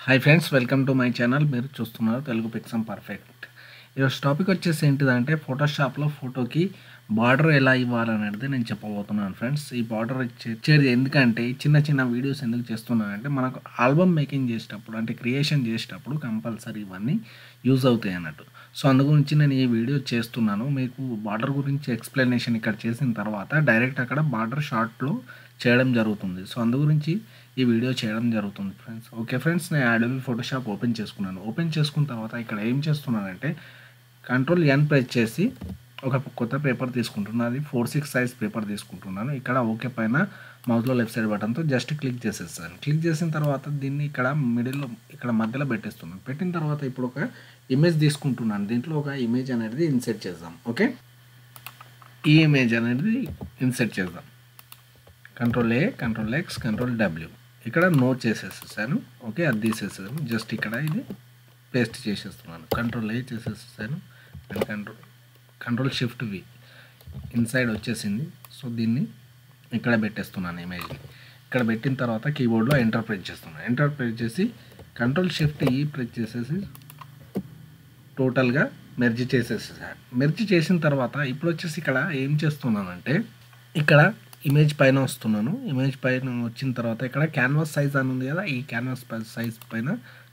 Hi friends, welcome to my channel. మీరు చూస్తున్నారు Telugu పిక్సమ్ perfect. ఈరోజు టాపిక్ వచ్చేసి ఏంటిదంటే ఫోటోషాప్లో ఫోటోకి బార్డర్ ఎలా ఇవ్వాలనేది నేను చెప్పబోతున్నాను ఫ్రెండ్స్. ఈ బార్డర్ ఇచ్చేది ఎందుకంటే చిన్న చిన్న వీడియోస్ ఎందుకు చేస్తున్నానంటే మనకు ఆల్బమ్ మేకింగ్ చేసేటప్పుడు అంటే క్రియేషన్ చేసేటప్పుడు కంపల్సరీ ఇవన్నీ యూజ్ అవుతాయి అన్నట్టు. సో అందు గురించి నేను ఈ వీడియో చేస్తున్నాను. మీకు బార్డర్ గురించి ఎక్స్ప్లెనేషన్ ఇక్కడ చేసిన తర్వాత డైరెక్ట్ అక్కడ బార్డర్ షార్ట్లో చేయడం జరుగుతుంది. సో అందు గురించి ఈ వీడియో చేయడం జరుగుతుంది ఫ్రెండ్స్. ఓకే ఫ్రెండ్స్, నేను అడోబీ ఫోటోషాప్ ఓపెన్ చేసుకున్నాను. ఓపెన్ చేసుకున్న తర్వాత ఇక్కడ ఏం చేస్తున్నానంటే Ctrl+N ప్రెస్ చేసి ఒక కొత్త పేపర్ తీసుకుంటున్నాను. అది 4:6 సైజ్ పేపర్ తీసుకుంటున్నాను. ఇక్కడ ఓకే పైన మౌస్లో లెఫ్ట్ సైడ్ బటన్తో జస్ట్ క్లిక్ చేసేస్తాను. క్లిక్ చేసిన తర్వాత దీన్ని ఇక్కడ మిడిల్లో ఇక్కడ మధ్యలో పెట్టేస్తున్నాను. పెట్టిన తర్వాత ఇప్పుడు ఒక ఇమేజ్ తీసుకుంటున్నాను. దీంట్లో ఒక ఇమేజ్ అనేది ఇన్సెర్ట్ చేద్దాం. ఓకే, ఈ ఇమేజ్ అనేది ఇన్సెర్ట్ చేద్దాం. Ctrl+A, Ctrl+X, Ctrl+W ఇక్కడ నోట్ చేసేసాను. ఓకే, అది తీసేసాను. జస్ట్ ఇక్కడ ఇది పేస్ట్ చేసేస్తున్నాను. Ctrl+A చేసేసాను అండ్ Ctrl+Shift+V ఇన్సైడ్ వచ్చేసింది. సో దీన్ని ఇక్కడ పెట్టేస్తున్నాను ఇమేజ్ని. ఇక్కడ పెట్టిన తర్వాత కీబోర్డ్లో ఎంటర్ ప్రెస్ చేస్తున్నాను. ఎంటర్ ప్రెస్ చేసి Ctrl+Shift+E ప్రెస్ చేసేసి టోటల్గా మెర్జ్ చేసేసాను. మెర్జ్ చేసిన తర్వాత ఇప్పుడు వచ్చేసి ఇక్కడ ఏం చేస్తున్నానంటే ఇక్కడ ఇమేజ్ పైన వస్తున్నాను. ఇమేజ్ పైన వచ్చిన తర్వాత ఇక్కడ క్యాన్వాస్ సైజ్ అని ఉంది కదా, ఈ క్యాన్వాస్ సైజ్ పైన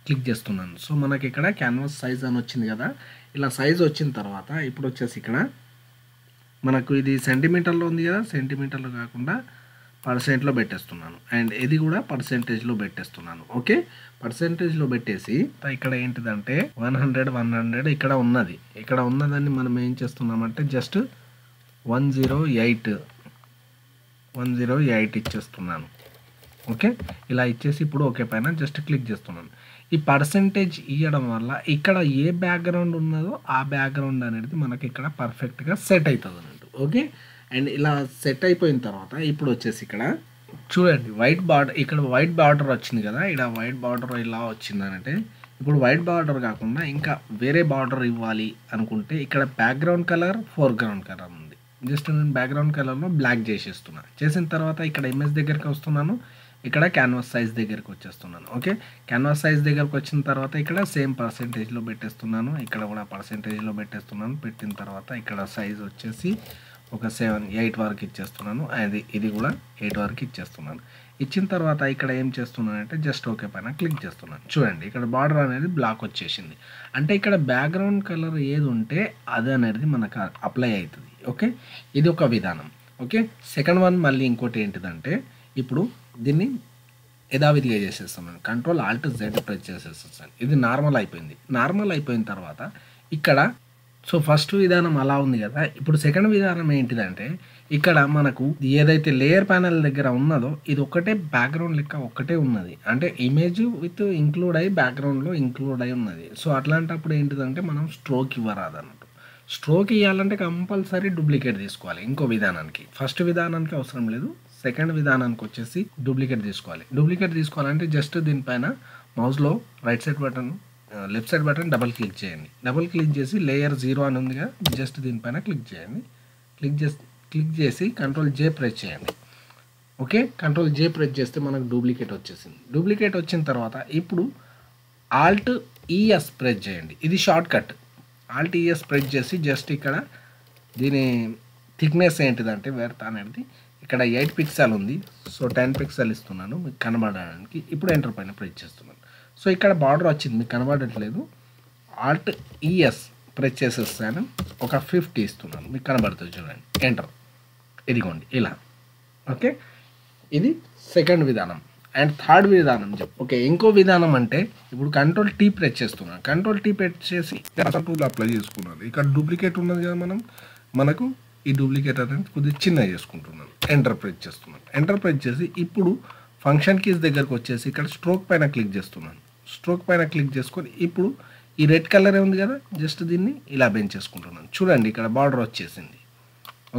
క్లిక్ చేస్తున్నాను. సో మనకి ఇక్కడ క్యాన్వాస్ సైజ్ అని వచ్చింది కదా, ఇలా సైజ్ వచ్చిన తర్వాత ఇప్పుడు వచ్చేసి ఇక్కడ మనకు ఇది సెంటీమీటర్లో ఉంది కదా, సెంటీమీటర్లో కాకుండా పర్సెంట్లో పెట్టేస్తున్నాను. అండ్ ఇది కూడా పర్సెంటేజ్లో పెట్టేస్తున్నాను. ఓకే, పర్సెంటేజ్లో పెట్టేసి ఇక్కడ ఏంటిదంటే 100 ఇక్కడ ఉన్నది. ఇక్కడ ఉన్నదాన్ని మనం ఏం చేస్తున్నామంటే జస్ట్ 108 ఇచ్చేస్తున్నాను. ఓకే, ఇలా ఇచ్చేసి ఇప్పుడు ఓకే పైన జస్ట్ క్లిక్ చేస్తున్నాను. ఈ పర్సెంటేజ్ ఇవ్వడం వల్ల ఇక్కడ ఏ బ్యాక్గ్రౌండ్ ఉన్నదో ఆ బ్యాక్గ్రౌండ్ అనేది మనకి ఇక్కడ పర్ఫెక్ట్గా సెట్ అవుతుంది అన్నట్టు. ఓకే, అండ్ ఇలా సెట్ అయిపోయిన తర్వాత ఇప్పుడు వచ్చేసి ఇక్కడ చూడండి వైట్ బార్డర్, ఇక్కడ వైట్ బార్డర్ వచ్చింది కదా, ఇక్కడ వైట్ బార్డర్ ఇలా వచ్చిందనంటే ఇప్పుడు వైట్ బార్డర్ కాకుండా ఇంకా వేరే బార్డర్ ఇవ్వాలి అనుకుంటే ఇక్కడ బ్యాక్గ్రౌండ్ కలర్, ఫోర్గ్రౌండ్ కలర్ ఉంది. జస్ట్ నేను బ్యాక్గ్రౌండ్ కలర్లో బ్లాక్ చేసేస్తున్నాను. చేసిన తర్వాత ఇక్కడ ఇమేజ్ దగ్గరికి వస్తున్నాను. ఇక్కడ క్యాన్వాస్ సైజ్ దగ్గరికి వచ్చేస్తున్నాను. ఓకే, క్యాన్వాస్ సైజ్ దగ్గరకు వచ్చిన తర్వాత ఇక్కడ సేమ్ పర్సెంటేజ్లో పెట్టేస్తున్నాను. ఇక్కడ కూడా పర్సెంటేజ్లో పెట్టేస్తున్నాను. పెట్టిన తర్వాత ఇక్కడ సైజ్ వచ్చేసి ఒక 8 వరకు ఇచ్చేస్తున్నాను. ఇది కూడా 8 వరకు ఇచ్చేస్తున్నాను. ఇచ్చిన తర్వాత ఇక్కడ ఏం చేస్తున్నానంటే జస్ట్ ఓకే పైన క్లిక్ చేస్తున్నాను. చూడండి ఇక్కడ బార్డర్ అనేది బ్లాక్ వచ్చేసింది. అంటే ఇక్కడ బ్యాక్గ్రౌండ్ కలర్ ఏది ఉంటే అది అనేది మనకు అప్లై అవుతుంది. ఓకే, ఇది ఒక విధానం. ఓకే, సెకండ్ వన్ మళ్ళీ ఇంకోటి ఏంటిదంటే ఇప్పుడు దీన్ని యథావిధిగా చేసేస్తున్నాను. Ctrl+Alt+Z ప్రెస్ చేసేస్తాను. ఇది నార్మల్ అయిపోయింది. నార్మల్ అయిపోయిన తర్వాత ఇక్కడ సో ఫస్ట్ విధానం అలా ఉంది కదా, ఇప్పుడు సెకండ్ విధానం ఏంటిదంటే ఇక్కడ మనకు ఏదైతే లేయర్ ప్యానెల్ దగ్గర ఉన్నదో ఇది ఒకటే బ్యాక్గ్రౌండ్ లెక్క ఒకటే ఉన్నది. అంటే ఇమేజ్ విత్ ఇంక్లూడ్ అయ్యి బ్యాక్గ్రౌండ్లో ఇంక్లూడ్ అయి ఉన్నది. సో అట్లాంటప్పుడు ఏంటిదంటే మనం స్ట్రోక్ ఇవ్వరాదు అన్నట్టు. స్ట్రోక్ ఇవ్వాలంటే కంపల్సరీ డూప్లికేట్ తీసుకోవాలి. ఇంకో విధానానికి ఫస్ట్ విధానానికి అవసరం లేదు, సెకండ్ విధానానికి వచ్చేసి డూప్లికేట్ తీసుకోవాలి. డూప్లికేట్ తీసుకోవాలంటే జస్ట్ దీనిపైన మౌస్లో right side button, left side button double click చేయండి. డబల్ క్లిక్ చేసి లేయర్ 0 అని ఉందిగా, జస్ట్ దీనిపైన క్లిక్ చేయండి. క్లిక్ చేసి Ctrl+J ప్రెస్ చేయండి. ఓకే, Ctrl+J ప్రెస్ చేస్తే మనకు డూప్లికేట్ వచ్చేసింది. డూప్లికేట్ వచ్చిన తర్వాత ఇప్పుడు Alt+ES ప్రెస్ చేయండి. ఇది షార్ట్ కట్. Alt+ES ప్రెస్ చేసి జస్ట్ ఇక్కడ దీని థిక్నెస్ ఏంటిదంటే వెర్త్ అనేది ఇక్కడ 8 పిక్సెల్ ఉంది. సో 10 పిక్సెల్ ఇస్తున్నాను మీకు కనబడడానికి. ఇప్పుడు ఎంటర్ పైన ప్రెస్ చేస్తున్నాను. సో ఇక్కడ బార్డర్ వచ్చింది, మీకు కనబడట్లేదు. Alt+ES ప్రెస్ చేసేస్తాను. ఒక 50 ఇస్తున్నాను, మీకు కనబడుతుంది చూడండి. ఎంటర్, ఇదిగోండి ఇలా. ఓకే, ఇది సెకండ్ విధానం. అండ్ థర్డ్ విధానం ఓకే, ఇంకో విధానం అంటే ఇప్పుడు Ctrl+T ప్రెస్ చేస్తున్నాను. Ctrl+T ప్రెస్ చేసి టూల్ అప్లై చేసుకున్నాను. ఇక్కడ డూప్లికేట్ ఉన్నది కదా, మనకు ఈ డూప్లికేట్ అనేది కొద్దిగా చిన్నగా చేసుకుంటున్నాను. ఎంటర్ ప్రెస్ చేస్తున్నాను. ఎంటర్ ప్రెస్ చేసి ఇప్పుడు ఫంక్షన్ కీస్ దగ్గరకు వచ్చేసి ఇక్కడ స్ట్రోక్ పైన క్లిక్ చేస్తున్నాను. స్ట్రోక్ పైన క్లిక్ చేసుకొని ఇప్పుడు ఈ రెడ్ కలర్ ఉంది కదా, జస్ట్ దీన్ని ఇలా బెంచ్ చేసుకుంటున్నాను. చూడండి ఇక్కడ బార్డర్ వచ్చేసింది.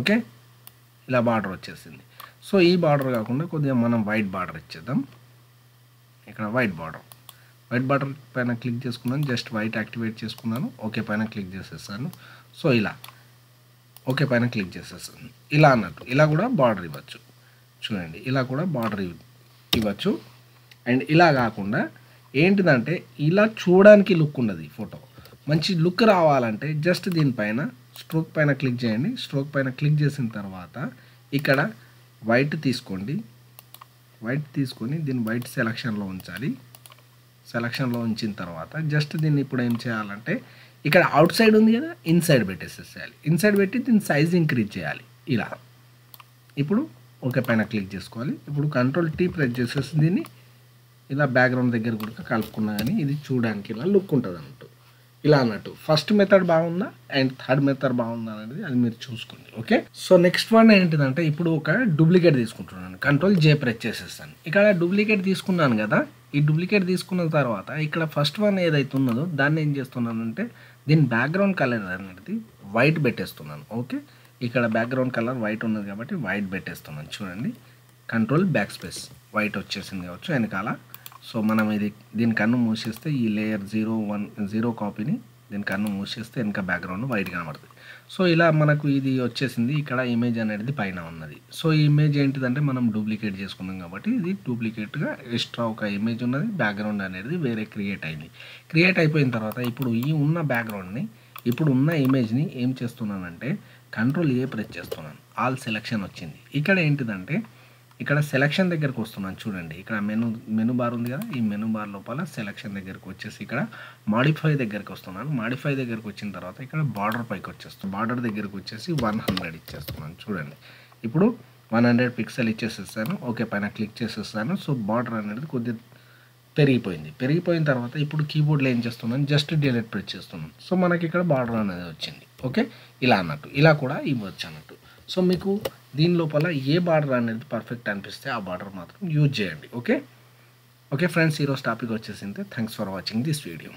ఓకే, ఇలా బార్డర్ వచ్చేసింది. సో ఈ బార్డర్ కాకుండా కొద్దిగా మనం వైట్ బార్డర్ ఇచ్చేద్దాం. ఇక్కడ వైట్ బార్డర్ పైన క్లిక్ చేసుకున్నాను. జస్ట్ వైట్ యాక్టివేట్ చేసుకున్నాను. ఓకే పైన క్లిక్ చేసేసాను. సో ఇలా ఓకే పైన క్లిక్ చేసేసాను. ఇలా అన్నట్టు ఇలా కూడా బార్డర్ ఇవ్వచ్చు. చూడండి ఇలా కూడా బార్డర్ ఇవ్వచ్చు. అండ్ ఇలా కాకుండా ఏంటిదంటే ఇలా చూడడానికి లుక్ ఉండదు ఈ ఫోటో. మంచి లుక్ రావాలంటే జస్ట్ దీనిపైన స్ట్రోక్ పైన క్లిక్ చేయండి. స్ట్రోక్ పైన క్లిక్ చేసిన తర్వాత ఇక్కడ వైట్ తీసుకోండి. వైట్ తీసుకొని దీన్ని వైట్ సెలక్షన్లో ఉంచాలి. సెలక్షన్లో ఉంచిన తర్వాత జస్ట్ దీన్ని ఇప్పుడు ఏం చేయాలంటే ఇక్కడ అవుట్ సైడ్ ఉంది కదా, ఇన్సైడ్ పెట్టేసేయాలి. ఇన్సైడ్ పెట్టి దీని సైజ్ ఇంక్రీజ్ చేయాలి ఇలా. ఇప్పుడు ఓకే పైన క్లిక్ చేసుకోవాలి. ఇప్పుడు Ctrl+T ప్రెస్ చేసేసి దీన్ని ఇలా బ్యాక్గ్రౌండ్ దగ్గర కూడా కలుపుకున్నా కానీ ఇది చూడడానికి ఇలా లుక్ ఉంటుంది అన్నట్టు. ఇలా అన్నట్టు ఫస్ట్ మెథడ్ బాగుందా అండ్ థర్డ్ మెథడ్ బాగుందా అనేది అది మీరు చూసుకోండి. ఓకే, సో నెక్స్ట్ వన్ ఏంటిదంటే ఇప్పుడు ఒక డూప్లికేట్ తీసుకుంటున్నాను. Ctrl+J ప్రెస్ చేసేస్తాను. ఇక్కడ డూప్లికేట్ తీసుకున్నాను కదా, ఈ డూప్లికేట్ తీసుకున్న తర్వాత ఇక్కడ ఫస్ట్ వన్ ఏదైతే ఉన్నదో దాన్ని ఏం చేస్తున్నానంటే దీని బ్యాక్గ్రౌండ్ కలర్ అనేది వైట్ పెట్టేస్తున్నాను. ఓకే, ఇక్కడ బ్యాక్గ్రౌండ్ కలర్ వైట్ ఉన్నది కాబట్టి వైట్ పెట్టేస్తున్నాను. చూడండి, Ctrl+Backspace వైట్ వచ్చేసింది కావచ్చు వెనకాల. సో మనం ఇది దీని కన్ను మూసేస్తే ఈ లేయర్ 0 కాపీని దీని కన్ను మూసేస్తే వెనక బ్యాక్గ్రౌండ్ వైట్ కనబడుతుంది. సో ఇలా మనకు ఇది వచ్చేసింది. ఇక్కడ ఇమేజ్ అనేది పైన ఉన్నది. సో ఈ ఇమేజ్ ఏంటిదంటే మనం డూప్లికేట్ చేసుకున్నాం కాబట్టి ఇది డూప్లికేట్గా ఎక్స్ట్రా ఒక ఇమేజ్ ఉన్నది, బ్యాక్గ్రౌండ్ అనేది వేరే క్రియేట్ అయింది. క్రియేట్ అయిపోయిన తర్వాత ఇప్పుడు ఈ ఉన్న బ్యాక్గ్రౌండ్ని ఇప్పుడు ఉన్న ఇమేజ్ని ఏం చేస్తున్నానంటే Ctrl+A ప్రెస్ చేస్తున్నాను. ఆల్ సెలెక్షన్ వచ్చింది. ఇక్కడ ఏంటిదంటే ఇక్కడ సెలెక్షన్ దగ్గరకు వస్తున్నాను. చూడండి, ఇక్కడ మెనూ బార్ ఉంది కదా, ఈ మెనూ బార్ లోపల సెలెక్షన్ దగ్గరకు వచ్చేసి ఇక్కడ మాడిఫై దగ్గరకు వస్తున్నాను. మాడిఫై దగ్గరకు వచ్చిన తర్వాత ఇక్కడ బార్డర్ పైకి వచ్చేస్తాను. బార్డర్ దగ్గరకు వచ్చేసి 100 ఇచ్చేస్తున్నాను. చూడండి, ఇప్పుడు 100 పిక్సెల్ ఇచ్చేసేస్తాను. ఓకే పైన క్లిక్ చేసేస్తాను. సో బార్డర్ అనేది కొద్దిగా పెరిగిపోయింది. పెరిగిపోయిన తర్వాత ఇప్పుడు కీబోర్డ్లో ఏం చేస్తున్నాను, జస్ట్ డిలీట్ ప్రెస్ చేస్తున్నాను. సో మనకి ఇక్కడ బార్డర్ అనేది వచ్చింది. ఓకే, ఇలా అన్నట్టు ఇలా కూడా ఇవ్వచ్చు అన్నట్టు. సో మీకు దీని లోపల ఏ బార్డర్ అనేది పర్ఫెక్ట్ అనిపిస్తే ఆ బార్డర్ మాత్రం యూజ్ చేయండి. ఓకే ఫ్రెండ్స్, ఈరోజు టాపిక్ వచ్చేసింది. Thanks for watching this video.